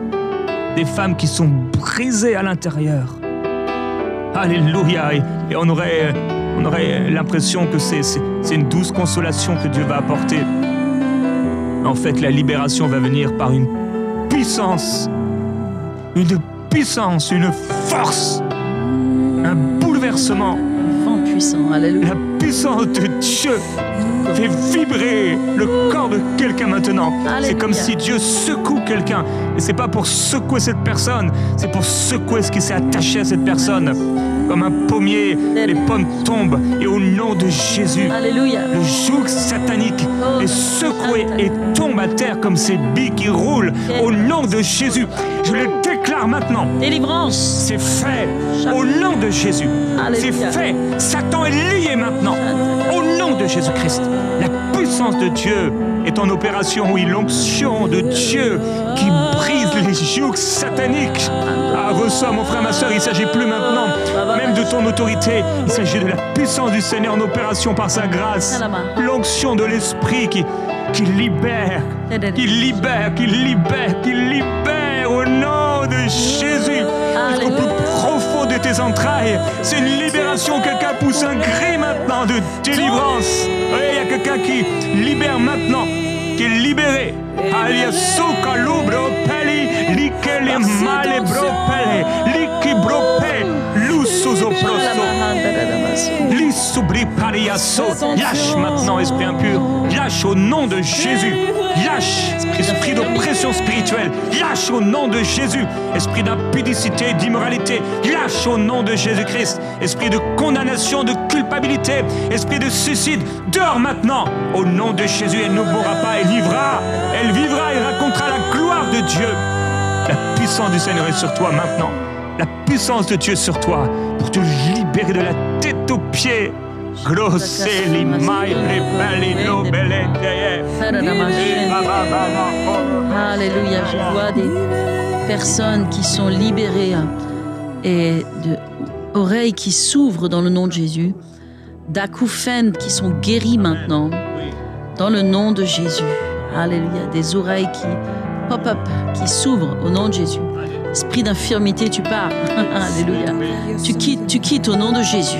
Des femmes qui sont brisées à l'intérieur. Alléluia. Et on aurait l'impression que c'est une douce consolation que Dieu va apporter. En fait, la libération va venir par une puissance, une force, un bouleversement. Vent puissant, alléluia. La puissance de Dieu fait vibrer le corps de quelqu'un maintenant. Alléluia. C'est comme si Dieu secoue quelqu'un. Et c'est pas pour secouer cette personne, c'est pour secouer ce qui s'est attaché à cette personne. Comme un pommier, les pommes tombent et au nom de Jésus, alléluia, le joug satanique est secoué et tombe à terre comme ces billes qui roulent. Au nom de Jésus, je le déclare maintenant. Délivrance. C'est fait. Au nom de Jésus. Alléluia. C'est fait. Satan est lié maintenant. Au nom de Jésus-Christ. La puissance de Dieu est en opération. Oui, l'onction de Dieu qui brise les jougs sataniques. Ah, reçois mon frère, ma soeur, il ne s'agit plus maintenant même de ton autorité. Il s'agit de la puissance du Seigneur en opération par sa grâce. L'onction de l'Esprit qui libère, au nom de Jésus. Jusqu'au plus profond de tes entrailles. C'est une libération. Quelqu'un pousse un cri maintenant de délivrance. Oui, il y a quelqu'un qui libère maintenant, qui est libéré. Aliasuka lubro peli, likele male bro pele, liki bro pe, lusuzo prosto. L'issubri pariasso. Lâche maintenant, esprit impur. Lâche au nom de Jésus. Lâche, esprit d'oppression spirituelle. Lâche au nom de Jésus. Esprit d'impudicité, d'immoralité. Lâche au nom de Jésus-Christ. Esprit de condamnation, de culpabilité. Esprit de suicide. Dors maintenant. Au nom de Jésus, elle ne mourra pas. Elle vivra. Elle vivra et racontera la gloire de Dieu. La puissance du Seigneur est sur toi maintenant. La puissance de Dieu est sur toi pour te libérer de la tête aux pieds. Alléluia, je vois des personnes qui sont libérées et d'oreilles qui s'ouvrent dans le nom de Jésus, d'acouphènes qui sont guéris maintenant dans le nom de Jésus. Alléluia, des oreilles qui pop-up, qui s'ouvrent au nom de Jésus. Esprit d'infirmité, tu pars. Alléluia. Tu quittes au nom de Jésus.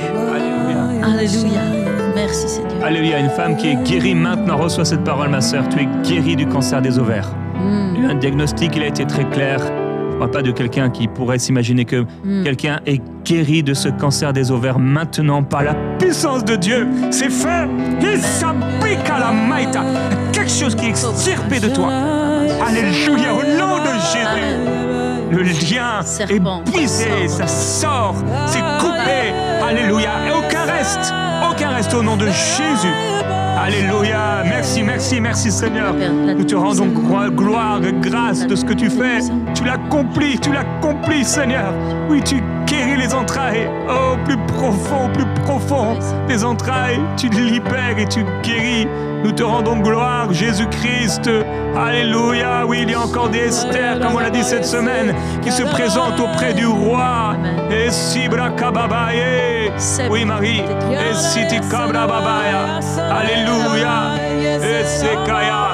Alléluia. Merci Seigneur. Alléluia. Une femme qui est guérie maintenant. Reçois cette parole, ma sœur. Tu es guérie du cancer des ovaires. Il y a un diagnostic, il a été très clair. Je ne parle pas de quelqu'un qui pourrait s'imaginer que quelqu'un est guéri de ce cancer des ovaires maintenant par la puissance de Dieu. C'est fait. Il s'applique à la maïta. Quelque chose qui est extirpé de toi. Alléluia. Au nom de Jésus. Le lien est brisé, ça sort, c'est coupé. Alléluia. Et aucun reste au nom de Jésus. Alléluia. Merci Seigneur. Nous te rendons gloire et grâce de ce que tu fais. Tu l'accomplis Seigneur. Oui, tu guéris les entrailles. Oh, plus profond des entrailles. Tu libères et tu guéris. Nous te rendons gloire, Jésus-Christ. Alléluia. Oui, il y a encore des Esther, comme on l'a dit cette semaine, qui se présentent auprès du roi. Et Sibra Kababaye. Oui, Marie. Et Siti Kabra Babaya. Alléluia. Et Sekaya.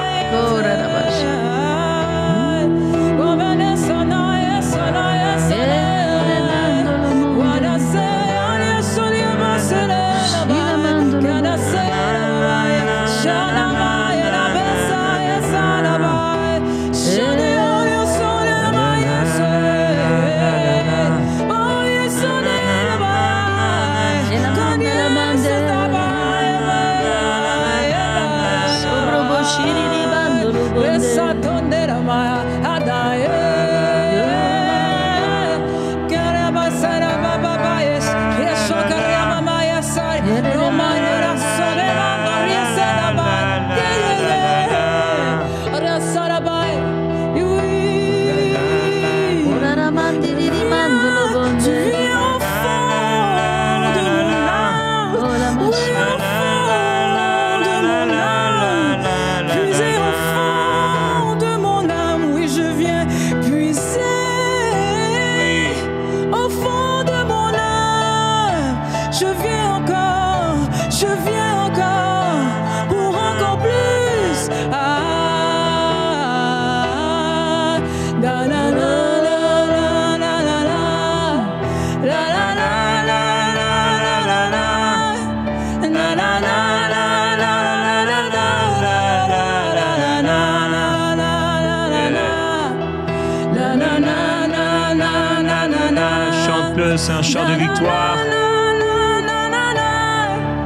Dieu, c'est un chant de victoire.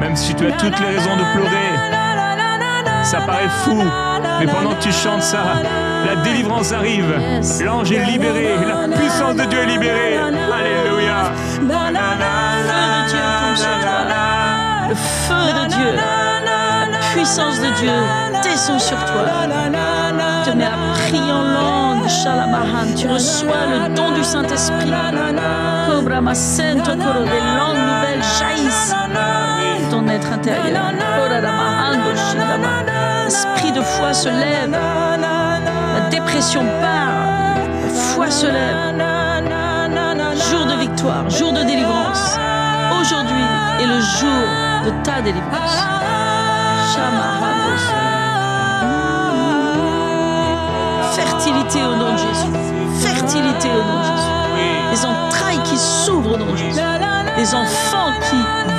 Même si tu as toutes les raisons de pleurer, ça paraît fou, mais pendant que tu chantes ça, la délivrance arrive. L'ange est libéré, la puissance de Dieu est libérée. Alléluia. Le feu de Dieu, la puissance de Dieu descend sur toi. Tu te mets à prier en langue, Shalamahan. Tu reçois le don du Saint-Esprit. Cobra Macento Coro, des langues nouvelles jaillissent de ton être intérieur. L'esprit de foi se lève. La dépression part. La foi se lève. Jour de victoire, jour de délivrance. Aujourd'hui est le jour de ta délivrance. Fertilité au nom de Jésus. Fertilité au nom de Jésus. Les entrailles qui s'ouvrent au nom de Jésus. Les enfants qui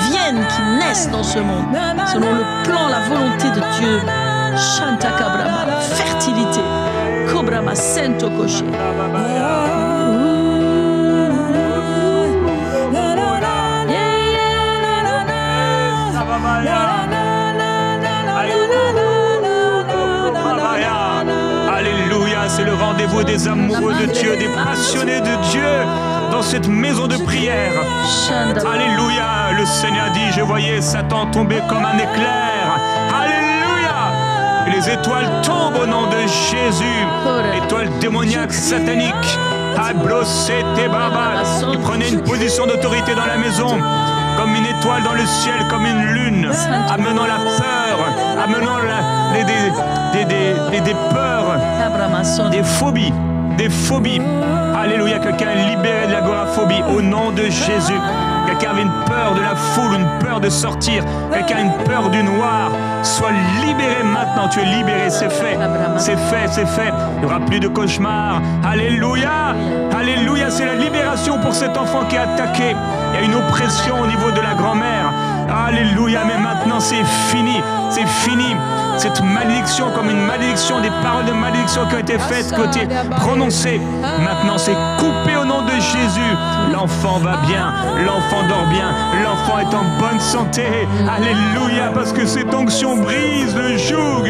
viennent, qui naissent dans ce monde, selon le plan, la volonté de Dieu. Shanta Kabrama, fertilité. Kobrama Sento Koché. Alléluia, c'est le rendez-vous des amoureux de Dieu, des passionnés de Dieu dans cette maison de prière. Alléluia, le Seigneur dit, je voyais Satan tomber comme un éclair. Alléluia, et les étoiles tombent au nom de Jésus. Étoiles démoniaques, sataniques. Il prenait une position d'autorité dans la maison, comme une étoile dans le ciel, comme une lune, amenant la peur, amenant des peurs, des phobies, Alléluia, quelqu'un est libéré de l'agoraphobie au nom de Jésus. Quelqu'un avait une peur de la foule, une peur de sortir, quelqu'un a une peur du noir. Sois libéré maintenant, tu es libéré, c'est fait, c'est fait, c'est fait. Il n'y aura plus de cauchemars. Alléluia, alléluia, c'est la libération pour cet enfant qui est attaqué. Il y a une oppression au niveau de la grand-mère. Alléluia, mais maintenant c'est fini, c'est fini. Cette malédiction, comme une malédiction, des paroles de malédiction qui ont été faites, qui ont été prononcées, maintenant c'est coupé au nom de Jésus. L'enfant va bien, l'enfant dort bien, l'enfant est en bonne santé. Alléluia, parce que cette onction brise le joug.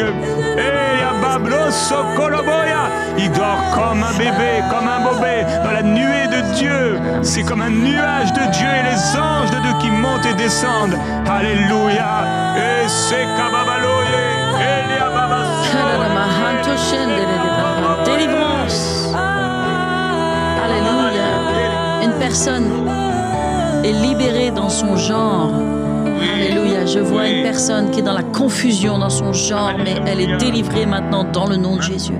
Il dort comme un bébé, comme un bébé, dans la nuée de Dieu. C'est comme un nuage de Dieu et les anges de Dieu qui montent et descendent. Alléluia. Et c'est Kababaloye. Délivrance. Alléluia. Une personne est libérée dans son genre. Alléluia. Je vois une personne qui est dans la confusion dans son genre, mais elle est délivrée maintenant dans le nom de Jésus.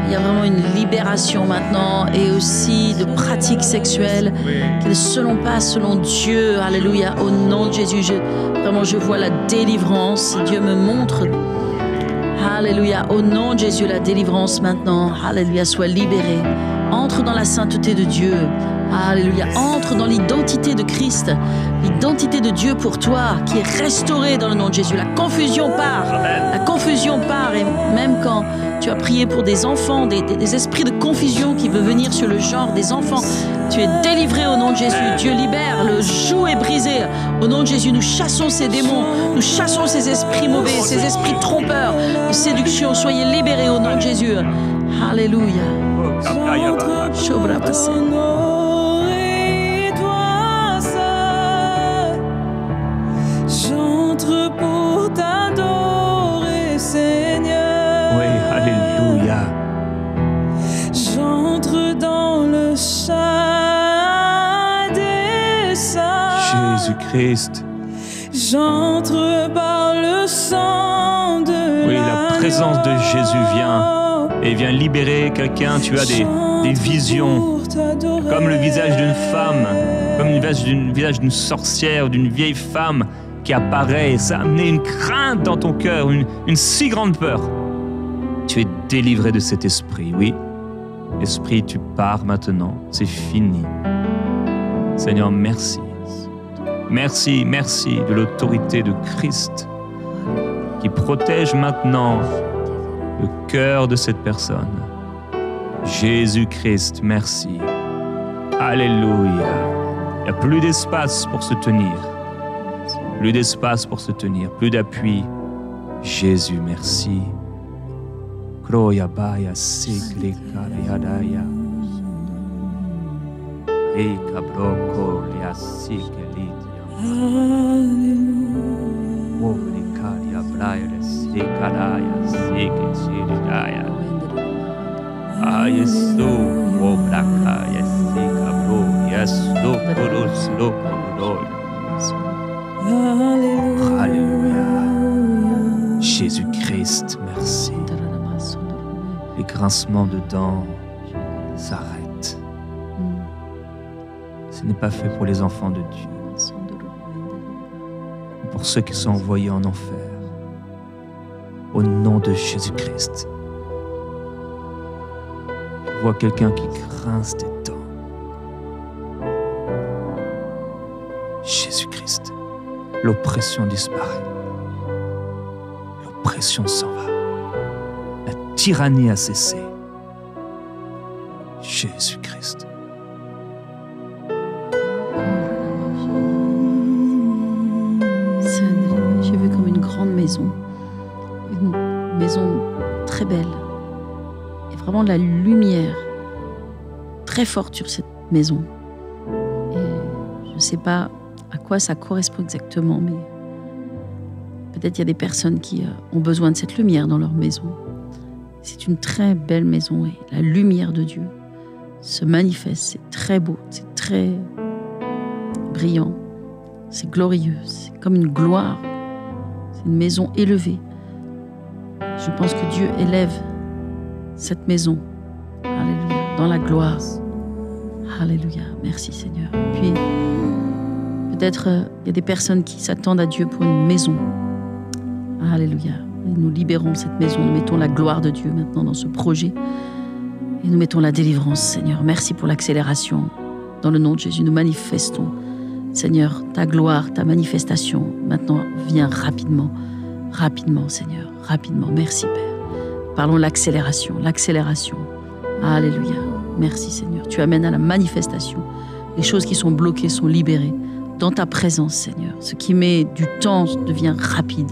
Il y a vraiment une libération maintenant et aussi de pratiques sexuelles qui ne sont pas selon Dieu. Alléluia. Au nom de Jésus, je vois la délivrance. Dieu me montre. Alléluia. Au nom de Jésus, la délivrance maintenant. Alléluia. Sois libéré. Entre dans la sainteté de Dieu. Alléluia. Entre dans l'identité de Christ. L'identité de Dieu pour toi qui est restaurée dans le nom de Jésus. La confusion part. La confusion part. Et même quand tu as prié pour des enfants, des esprits de confusion qui veulent venir sur le genre des enfants, tu es délivré au nom de Jésus. Dieu libère. Le joug est brisé. Au nom de Jésus, nous chassons ces démons. Nous chassons ces esprits mauvais, ces esprits trompeurs, de séduction. Soyez libérés au nom de Jésus. Alléluia. J'entre pour t'adorer, Seigneur. Oui, alléluia. J'entre dans le chai des saints. Jésus-Christ. J'entre par le sang de la présence de Jésus vient et vient libérer quelqu'un. Tu as des visions, comme le visage d'une femme, comme le visage d'une sorcière, d'une vieille femme qui apparaît, et ça a amené une crainte dans ton cœur, une si grande peur. Tu es délivré de cet esprit, oui. Esprit, tu pars maintenant, c'est fini. Seigneur, merci. Merci, merci de l'autorité de Christ qui protège maintenant le cœur de cette personne. Jésus-Christ, merci. Alléluia. n'y a plus d'espace pour se tenir. Plus d'espace pour se tenir, plus d'appui. Jésus, merci. Kroya baya sikli karayadaya. Eka broko lia sikelitia. Wobli karya braya sikaraya sikechidaya. Yesu wobraka yesikabro yesu kurus lokoro. Alléluia. Jésus-Christ, merci. Les grincements de dents s'arrêtent. Ce n'est pas fait pour les enfants de Dieu, pour ceux qui sont envoyés en enfer. Au nom de Jésus-Christ. Je vois quelqu'un qui grince des dents. Jésus-Christ, l'oppression disparaît. L'oppression s'en va. La tyrannie a cessé. Jésus-Christ. J'ai vu comme une grande maison. Une maison très belle. Et vraiment de la lumière très forte sur cette maison. Et je ne sais pas à quoi ça correspond exactement, mais peut-être il y a des personnes qui ont besoin de cette lumière dans leur maison. C'est une très belle maison et la lumière de Dieu se manifeste. C'est très beau, c'est très brillant, c'est glorieux, c'est comme une gloire. C'est une maison élevée. Je pense que Dieu élève cette maison. Alléluia, dans la gloire. Alléluia, merci Seigneur. Puis peut-être il y a des personnes qui s'attendent à Dieu pour une maison. Alléluia. Et nous libérons cette maison, nous mettons la gloire de Dieu maintenant dans ce projet. Et nous mettons la délivrance, Seigneur. Merci pour l'accélération. Dans le nom de Jésus, nous manifestons, Seigneur, ta gloire, ta manifestation. Maintenant, viens rapidement, rapidement, Seigneur, rapidement. Merci, Père. Parlons l'accélération, l'accélération. Alléluia. Merci, Seigneur. Tu amènes à la manifestation. Les choses qui sont bloquées sont libérées. Dans ta présence, Seigneur. Ce qui met du temps devient rapide,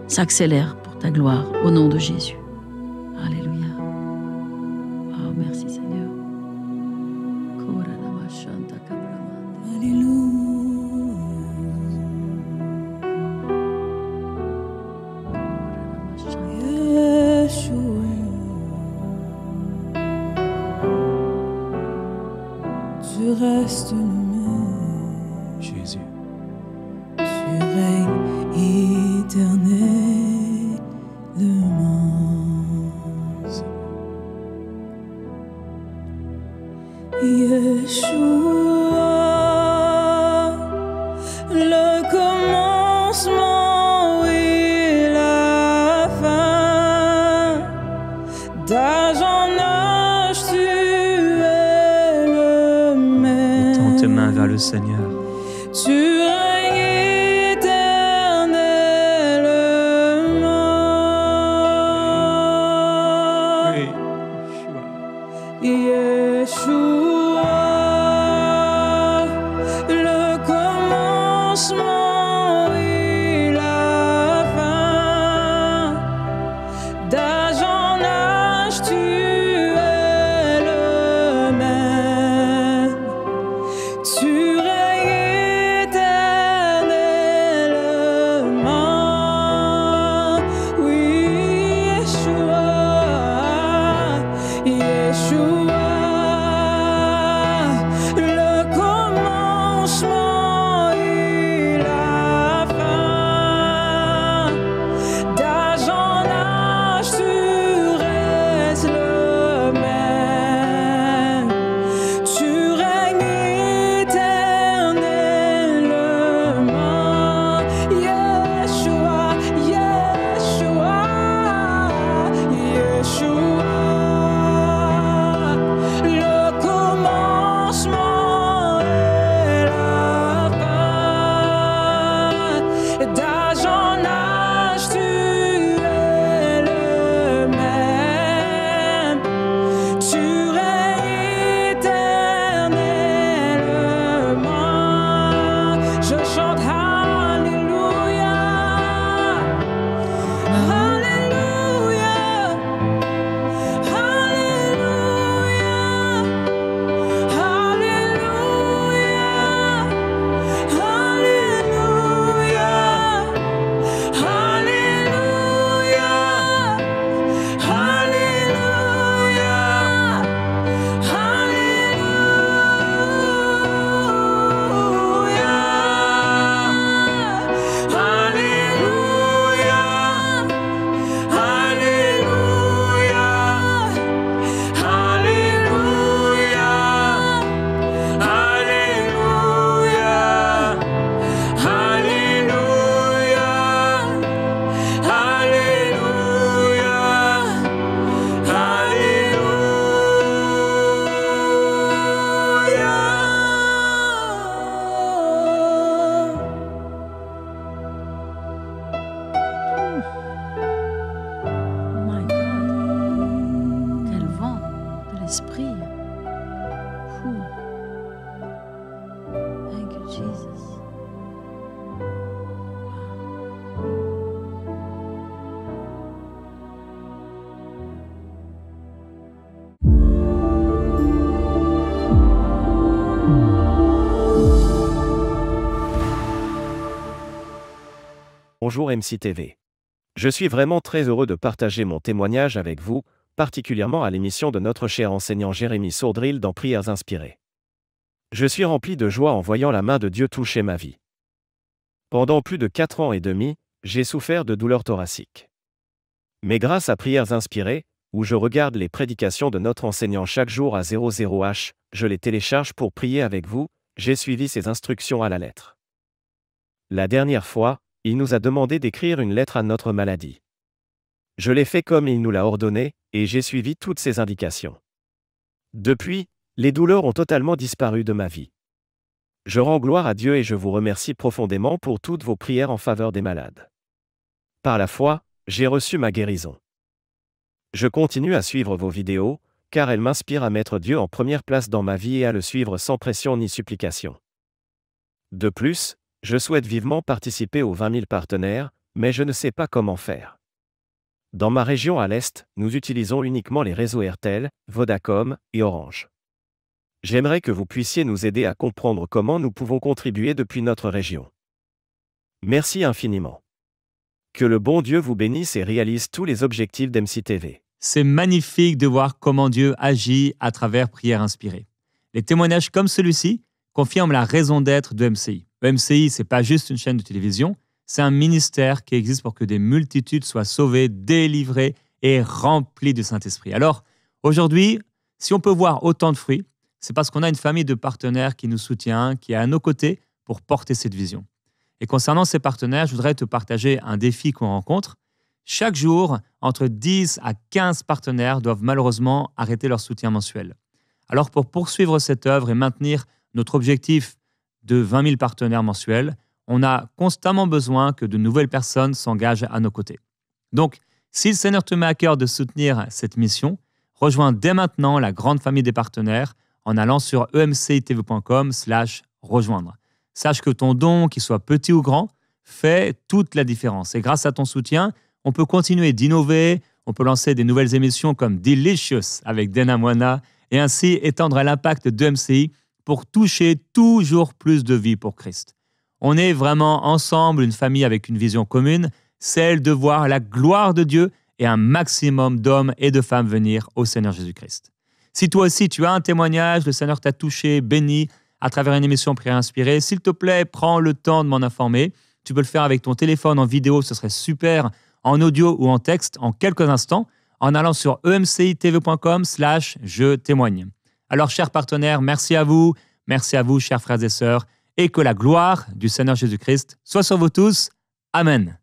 s'accélère pour ta gloire, au nom de Jésus. Alléluia. Oh, merci Seigneur. Tu restes le même. Jésus. Tu règnes éternellement. Yeshua, le commencement et la fin. D'âge en âge, tu es le même. Étends tes mains vers le Seigneur. Tu règnes éternellement. Oui, Yeshua, le commencement et la fin. D'âge en âge, tu es le même. Tu règnes éternellement. Oui, Yeshua, Yeshua, le commencement et la fin. D'âge en âge, tu restes le même. Tu règnes éternellement. Yeshua, Yeshua, Yeshua, Saint-Esprit. Ouh. Thank you, Jesus. Bonjour MCTV. Je suis vraiment très heureux de partager mon témoignage avec vous, particulièrement à l'émission de notre cher enseignant Jérémy Sourdril dans Prières inspirées. Je suis rempli de joie en voyant la main de Dieu toucher ma vie. Pendant plus de 4 ans et demi, j'ai souffert de douleurs thoraciques. Mais grâce à Prières inspirées, où je regarde les prédications de notre enseignant chaque jour à 00H, je les télécharge pour prier avec vous, j'ai suivi ses instructions à la lettre. La dernière fois, il nous a demandé d'écrire une lettre à notre maladie. Je l'ai fait comme il nous l'a ordonné, et j'ai suivi toutes ses indications. Depuis, les douleurs ont totalement disparu de ma vie. Je rends gloire à Dieu et je vous remercie profondément pour toutes vos prières en faveur des malades. Par la foi, j'ai reçu ma guérison. Je continue à suivre vos vidéos, car elles m'inspirent à mettre Dieu en première place dans ma vie et à le suivre sans pression ni supplication. De plus, je souhaite vivement participer aux 20 000 partenaires, mais je ne sais pas comment faire. Dans ma région à l'Est, nous utilisons uniquement les réseaux Airtel, Vodacom et Orange. J'aimerais que vous puissiez nous aider à comprendre comment nous pouvons contribuer depuis notre région. Merci infiniment. Que le bon Dieu vous bénisse et réalise tous les objectifs d'MCTV. C'est magnifique de voir comment Dieu agit à travers Prières inspirées. Les témoignages comme celui-ci confirment la raison d'être de MCI. MCI, ce n'est pas juste une chaîne de télévision, c'est un ministère qui existe pour que des multitudes soient sauvées, délivrées et remplies du Saint-Esprit. Alors, aujourd'hui, si on peut voir autant de fruits, c'est parce qu'on a une famille de partenaires qui nous soutient, qui est à nos côtés pour porter cette vision. Et concernant ces partenaires, je voudrais te partager un défi qu'on rencontre. Chaque jour, entre 10 à 15 partenaires doivent malheureusement arrêter leur soutien mensuel. Alors, pour poursuivre cette œuvre et maintenir notre objectif de 20 000 partenaires mensuels, on a constamment besoin que de nouvelles personnes s'engagent à nos côtés. Donc, si le Seigneur te met à cœur de soutenir cette mission, rejoins dès maintenant la grande famille des partenaires en allant sur emcitv.com/rejoindre. Sache que ton don, qu'il soit petit ou grand, fait toute la différence. Et grâce à ton soutien, on peut continuer d'innover, on peut lancer des nouvelles émissions comme Delicious avec Dana Moana et ainsi étendre l'impact de MCI pour toucher toujours plus de vies pour Christ. On est vraiment ensemble, une famille avec une vision commune, celle de voir la gloire de Dieu et un maximum d'hommes et de femmes venir au Seigneur Jésus-Christ. Si toi aussi tu as un témoignage, le Seigneur t'a touché, béni à travers une émission Prière inspirée, s'il te plaît, prends le temps de m'en informer. Tu peux le faire avec ton téléphone en vidéo, ce serait super, en audio ou en texte en quelques instants, en allant sur emcitv.com/je témoigne. Alors, chers partenaires, merci à vous, chers frères et sœurs, et que la gloire du Seigneur Jésus-Christ soit sur vous tous. Amen.